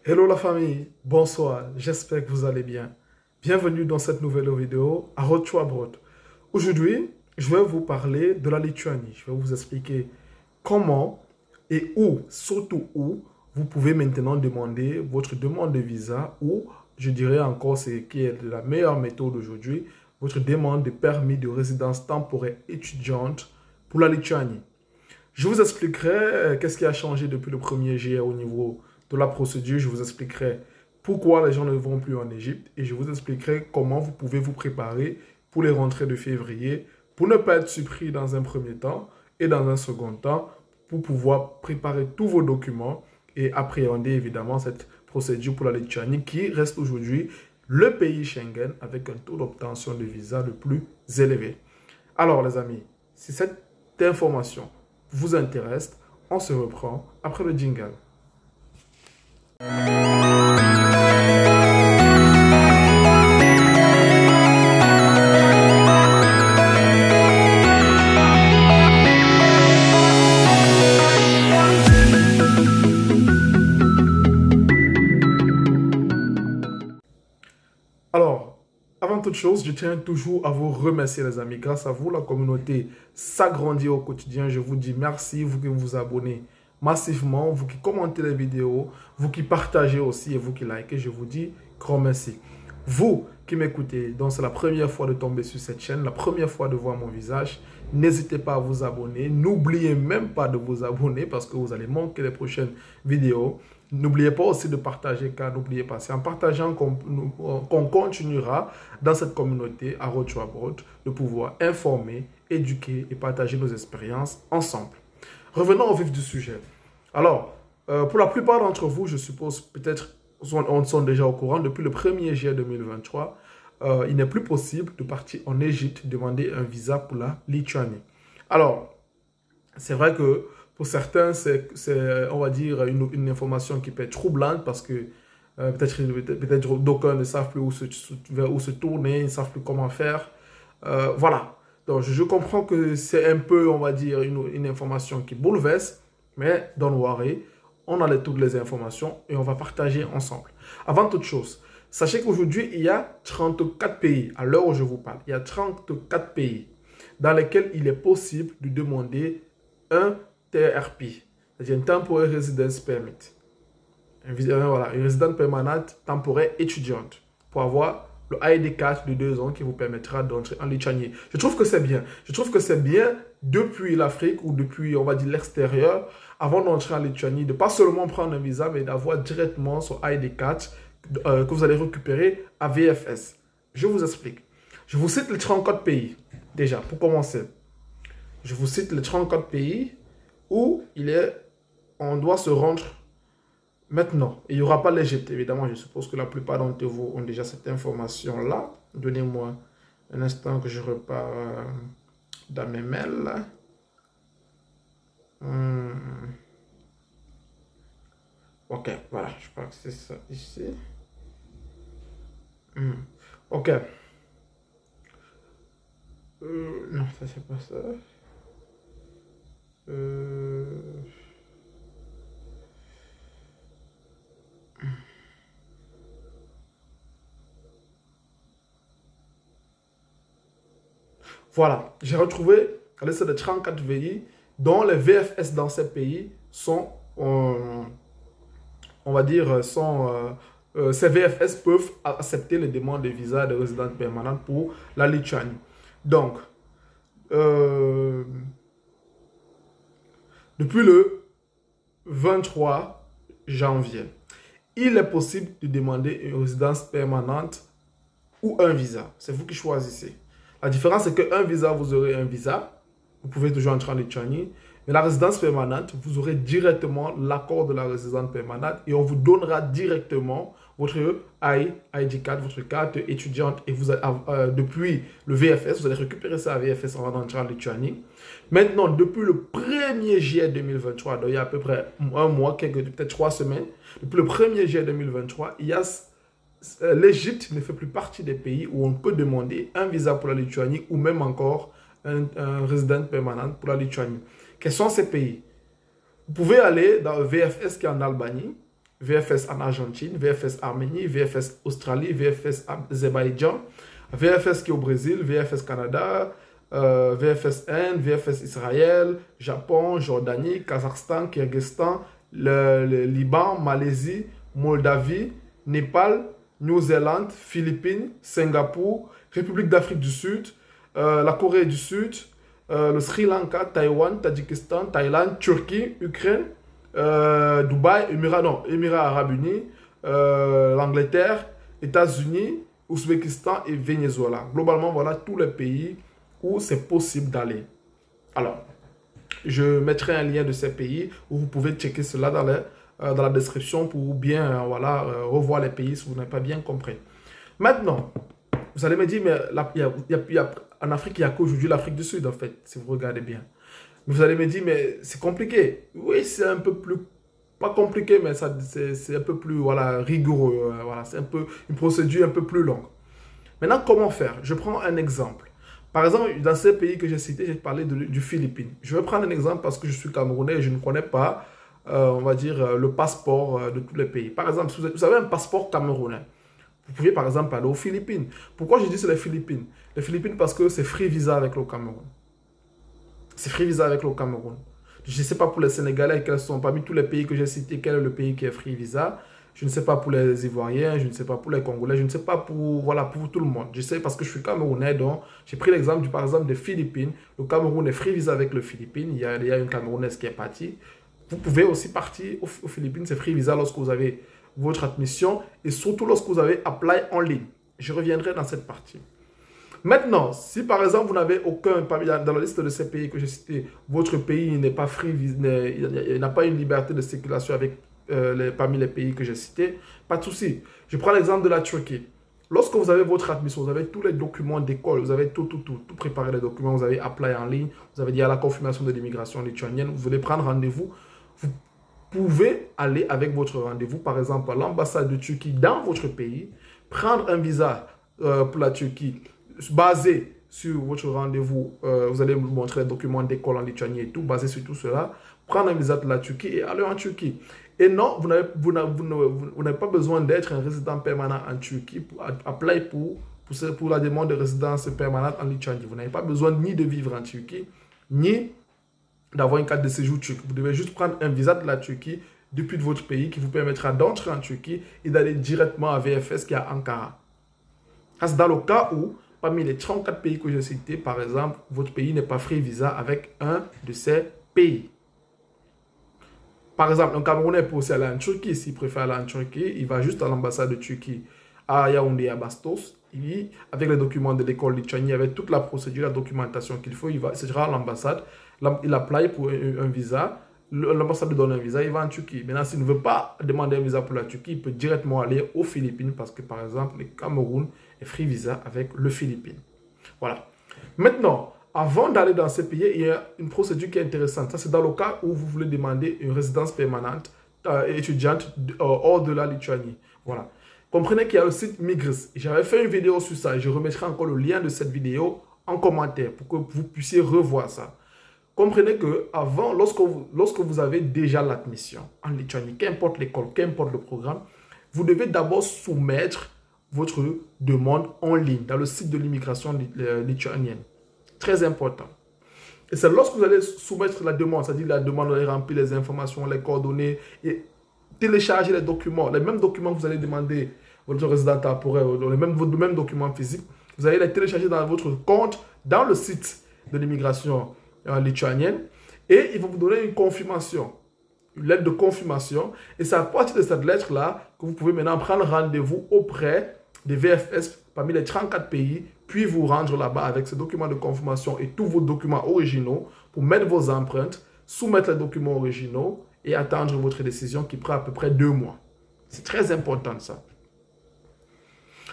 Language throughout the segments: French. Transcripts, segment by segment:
Hello la famille, bonsoir, j'espère que vous allez bien. Bienvenue dans cette nouvelle vidéo à Road to Abroad. Aujourd'hui, je vais vous parler de la Lituanie. Je vais vous expliquer comment et où, surtout où, vous pouvez maintenant demander votre demande de visa ou, je dirais encore ce qui est la meilleure méthode aujourd'hui, votre demande de permis de résidence temporaire étudiante pour la Lituanie. Je vous expliquerai qu'est-ce qui a changé depuis le 1er juillet au niveau de la procédure. Je vous expliquerai pourquoi les gens ne vont plus en Égypte et je vous expliquerai comment vous pouvez vous préparer pour les rentrées de février pour ne pas être surpris dans un premier temps et dans un second temps pour pouvoir préparer tous vos documents et appréhender évidemment cette procédure pour la Lituanie qui reste aujourd'hui le pays Schengen avec un taux d'obtention de visa le plus élevé. Alors les amis, si cette information vous intéresse, on se reprend après le jingle. Alors, avant toute chose, je tiens toujours à vous remercier les amis. Grâce à vous, la communauté s'agrandit au quotidien. Je vous dis merci, vous qui vous abonnez massivement, vous qui commentez les vidéos, vous qui partagez aussi et vous qui likez. Je vous dis grand merci. Vous qui m'écoutez, donc c'est la première fois de tomber sur cette chaîne, la première fois de voir mon visage, n'hésitez pas à vous abonner. N'oubliez même pas de vous abonner parce que vous allez manquer les prochaines vidéos. N'oubliez pas aussi de partager, car n'oubliez pas, c'est en partageant qu'on continuera dans cette communauté à Road to Abroad de pouvoir informer, éduquer et partager nos expériences ensemble. Revenons au vif du sujet. Alors, pour la plupart d'entre vous, je suppose peut-être on sont déjà au courant, depuis le 1er juillet 2023, il n'est plus possible de partir en Égypte demander un visa pour la Lituanie. Alors, c'est vrai que pour certains, c'est on va dire, une information qui peut être troublante parce que peut-être d'aucuns ne savent plus vers où se tourner, ils ne savent plus comment faire. Voilà. Donc, je comprends que c'est un peu, on va dire, une information qui bouleverse, mais don't worry, on a toutes les informations et on va partager ensemble. Avant toute chose, sachez qu'aujourd'hui, il y a 34 pays, à l'heure où je vous parle, il y a 34 pays dans lesquels il est possible de demander un TRP, c'est-à-dire un Temporary Residence Permit. Voilà, une résidence permanente temporaire étudiante pour avoir le ID card de 2 ans qui vous permettra d'entrer en Lituanie. Je trouve que c'est bien. Je trouve que c'est bien depuis l'Afrique ou depuis, on va dire, l'extérieur, avant d'entrer en Lituanie, de pas seulement prendre un visa, mais d'avoir directement son ID card que vous allez récupérer à VFS. Je vous explique. Je vous cite les 34 pays, déjà, pour commencer. Je vous cite les 34 pays où on doit se rendre maintenant. Il n'y aura pas l'Égypte, évidemment. Je suppose que la plupart d'entre vous ont déjà cette information-là. Donnez-moi un instant que je repars dans mes mails. Ok, voilà, je crois que c'est ça ici. Ok. Non, ça c'est pas ça. Voilà, j'ai retrouvé la liste de 34 pays dont les VFS dans ces pays sont, on va dire, ces VFS peuvent accepter les demandes de visa de résidence permanente pour la Lituanie. Donc, depuis le 23 janvier, il est possible de demander une résidence permanente ou un visa. C'est vous qui choisissez. La différence, c'est qu'un visa, vous aurez un visa. Vous pouvez toujours entrer en Lituanie. Mais la résidence permanente, vous aurez directement l'accord de la résidence permanente et on vous donnera directement votre ID card, votre carte étudiante. Et vous, depuis le VFS, vous allez récupérer ça à VFS avant d'entrer en Lituanie. Maintenant, depuis le 1er juillet 2023, donc il y a à peu près un mois, peut-être 3 semaines, depuis le 1er juillet 2023, il y a l'Égypte ne fait plus partie des pays où on peut demander un visa pour la Lituanie ou même encore un résident permanent pour la Lituanie. Quels sont ces pays? Vous pouvez aller dans le VFS qui est en Albanie. VFS en Argentine, VFS Arménie, VFS Australie, VFS Azerbaïdjan, VFS qui est au Brésil, VFS Canada, VFS Inde, VFS Israël, Japon, Jordanie, Kazakhstan, Kyrgyzstan, le Liban, Malaisie, Moldavie, Népal, Nouvelle-Zélande, Philippines, Singapour, République d'Afrique du Sud, la Corée du Sud, le Sri Lanka, Taïwan, Tadjikistan, Thaïlande, Turquie, Ukraine, Dubaï, Émirats Arabes Unis, l'Angleterre, États-Unis, Ouzbékistan et Venezuela. Globalement, voilà tous les pays où c'est possible d'aller. Alors, je mettrai un lien de ces pays où vous pouvez checker cela dans la description pour bien revoir les pays si vous n'avez pas bien compris. Maintenant, vous allez me dire, mais en Afrique, il n'y a qu'aujourd'hui l'Afrique du Sud, en fait, si vous regardez bien. Mais vous allez me dire, mais c'est compliqué. Oui, c'est un peu plus, pas compliqué, mais c'est un peu plus rigoureux. C'est un peu une procédure un peu plus longue. Maintenant, comment faire? Je prends un exemple. Par exemple, dans ces pays que j'ai cités, j'ai parlé du Philippines. Je vais prendre un exemple parce que je suis camerounais et je ne connais pas, on va dire, le passeport de tous les pays. Par exemple, si vous avez un passeport camerounais, vous pouvez par exemple aller aux Philippines. Pourquoi je dis c'est les Philippines? Les Philippines parce que c'est free visa avec le Cameroun. C'est free visa avec le Cameroun. Je ne sais pas pour les Sénégalais quels sont, parmi tous les pays que j'ai cités, quel est le pays qui est free visa. Je ne sais pas pour les Ivoiriens, je ne sais pas pour les Congolais, je ne sais pas pour tout le monde. Je sais parce que je suis Camerounais, donc j'ai pris l'exemple par exemple des Philippines. Le Cameroun est free visa avec le Philippines. Il y a une Camerounaise qui est partie. Vous pouvez aussi partir aux Philippines, c'est free visa lorsque vous avez votre admission et surtout lorsque vous avez apply en ligne. Je reviendrai dans cette partie. Maintenant, si par exemple vous n'avez aucun, dans la liste de ces pays que j'ai cités, votre pays n'est pas free, il n'a pas une liberté de circulation avec parmi les pays que j'ai cités, pas de souci. Je prends l'exemple de la Turquie. Lorsque vous avez votre admission, vous avez tous les documents d'école, vous avez tout préparé les documents, vous avez apply en ligne, vous avez dit à la confirmation de l'immigration lituanienne, vous voulez prendre rendez-vous, vous pouvez aller avec votre rendez-vous, par exemple à l'ambassade de Turquie dans votre pays, prendre un visa pour la Turquie, basé sur votre rendez-vous, vous allez vous montrer les documents d'école en Lituanie et tout, basé sur tout cela, prendre un visa de la Turquie et aller en Turquie. Et non, vous n'avez pas besoin d'être un résident permanent en Turquie pour apply pour la demande de résidence permanente en Lituanie. Vous n'avez pas besoin ni de vivre en Turquie, ni d'avoir une carte de séjour turque. Vous devez juste prendre un visa de la Turquie depuis votre pays qui vous permettra d'entrer en Turquie et d'aller directement à VFS qui est à Ankara. C'est dans le cas où, parmi les 34 pays que j'ai cités, par exemple, votre pays n'est pas free visa avec un de ces pays. Par exemple, un Camerounais peut aussi aller en Turquie. S'il préfère aller en Turquie, il va juste à l'ambassade de Turquie à Yaoundé, à Bastos. Avec les documents de l'école lituanienne, avec toute la procédure, la documentation qu'il faut, il sera à l'ambassade. Il apply pour un visa. L'ambassade lui donne un visa, il va en Turquie. Maintenant, s'il ne veut pas demander un visa pour la Turquie, il peut directement aller aux Philippines parce que, par exemple, le Cameroun est free visa avec le Philippines. Voilà. Maintenant, avant d'aller dans ces pays, il y a une procédure qui est intéressante. Ça, c'est dans le cas où vous voulez demander une résidence permanente étudiante hors de la Lituanie. Voilà. Comprenez qu'il y a le site Migris. J'avais fait une vidéo sur ça. Je remettrai encore le lien de cette vidéo en commentaire pour que vous puissiez revoir ça. Comprenez que avant, lorsque vous avez déjà l'admission en Lituanie, qu'importe l'école, qu'importe le programme, vous devez d'abord soumettre votre demande en ligne dans le site de l'immigration lituanienne. Très important. Et c'est lorsque vous allez soumettre la demande, c'est-à-dire la demande, vous allez remplir les informations, les coordonnées et télécharger les documents, les mêmes documents que vous allez demander votre résident temporaire, les mêmes documents physiques, vous allez les télécharger dans votre compte, dans le site de l'immigration lituanienne et ils vont vous donner une confirmation, une lettre de confirmation et c'est à partir de cette lettre-là que vous pouvez maintenant prendre rendez-vous auprès des VFS parmi les 34 pays, puis vous rendre là-bas avec ce document de confirmation et tous vos documents originaux pour mettre vos empreintes, soumettre les documents originaux et attendre votre décision qui prend à peu près 2 mois. C'est très important ça.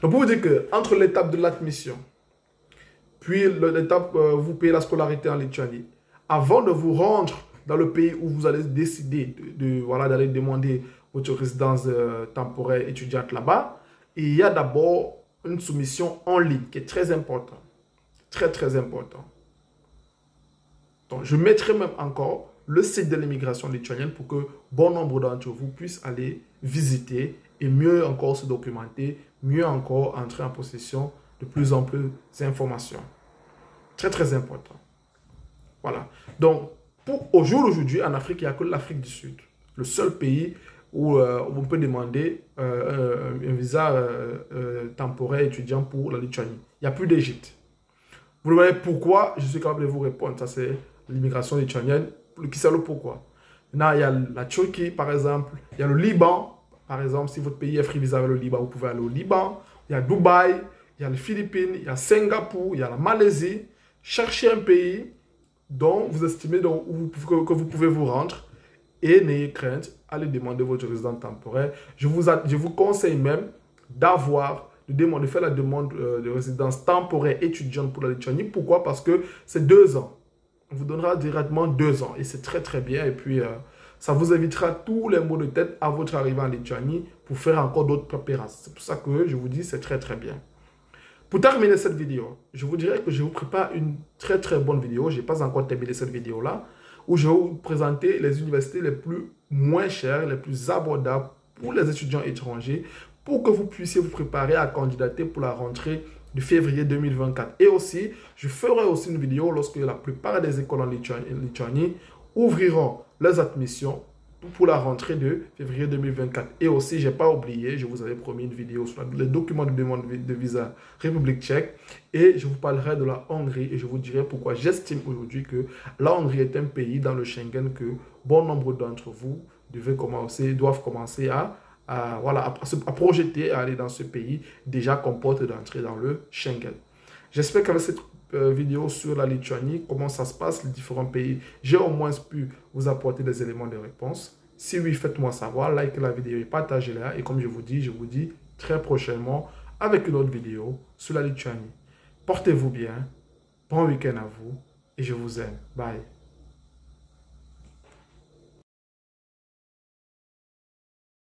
Donc pour vous dire qu'entre l'étape de l'admission, puis l'étape vous payez la scolarité en Lituanie, avant de vous rendre dans le pays où vous allez décider d'aller demander votre résidence temporaire étudiante là-bas, il y a d'abord une soumission en ligne qui est très importante. Très, très important. Donc, je mettrai même encore le site de l'immigration lituanienne pour que bon nombre d'entre vous puissent aller visiter et mieux encore se documenter, mieux encore entrer en possession de plus en plus d'informations. Très, très important. Voilà. Donc, au jour d'aujourd'hui, en Afrique, il n'y a que l'Afrique du Sud. Le seul pays où on peut demander un visa temporaire étudiant pour la Lituanie. Il n'y a plus d'Égypte. Vous me demandez pourquoi, je suis capable de vous répondre. Ça, c'est l'immigration lituanienne. Qui sait le pourquoi? Maintenant, il y a la Turquie, par exemple. Il y a le Liban, par exemple. Si votre pays est free visa avec le Liban, vous pouvez aller au Liban. Il y a Dubaï, il y a les Philippines, il y a Singapour, il y a la Malaisie. Cherchez un pays dont vous estimez que vous pouvez vous rendre et n'ayez crainte, allez demander votre résidence temporaire. Je vous conseille même de faire la demande de résidence temporaire étudiante pour la Lituanie. Pourquoi? Parce que c'est 2 ans. On vous donnera directement 2 ans et c'est très très bien. Et puis, ça vous évitera tous les maux de tête à votre arrivée en Lituanie pour faire encore d'autres préparations. C'est pour ça que je vous dis c'est très très bien. Pour terminer cette vidéo, je vous dirais que je vous prépare une très très bonne vidéo. Je n'ai pas encore terminé cette vidéo-là, où je vais vous présenter les universités les plus moins chères, les plus abordables pour les étudiants étrangers, pour que vous puissiez vous préparer à candidater pour la rentrée de février 2024. Et aussi, je ferai aussi une vidéo lorsque la plupart des écoles en Lituanie ouvriront leurs admissions pour la rentrée de février 2024. Et aussi, je n'ai pas oublié, je vous avais promis une vidéo sur les documents de demande de visa République tchèque. Et je vous parlerai de la Hongrie et je vous dirai pourquoi j'estime aujourd'hui que la Hongrie est un pays dans le Schengen que bon nombre d'entre vous doivent commencer à projeter, à aller dans ce pays déjà qu'on porte d'entrée dans le Schengen. J'espère qu'avec cette vidéo sur la Lituanie, comment ça se passe, les différents pays, j'ai au moins pu vous apporter des éléments de réponse. Si oui, faites-moi savoir, likez la vidéo et partagez-la. Et comme je vous dis très prochainement avec une autre vidéo sur la Lituanie. Portez-vous bien, bon week-end à vous et je vous aime. Bye.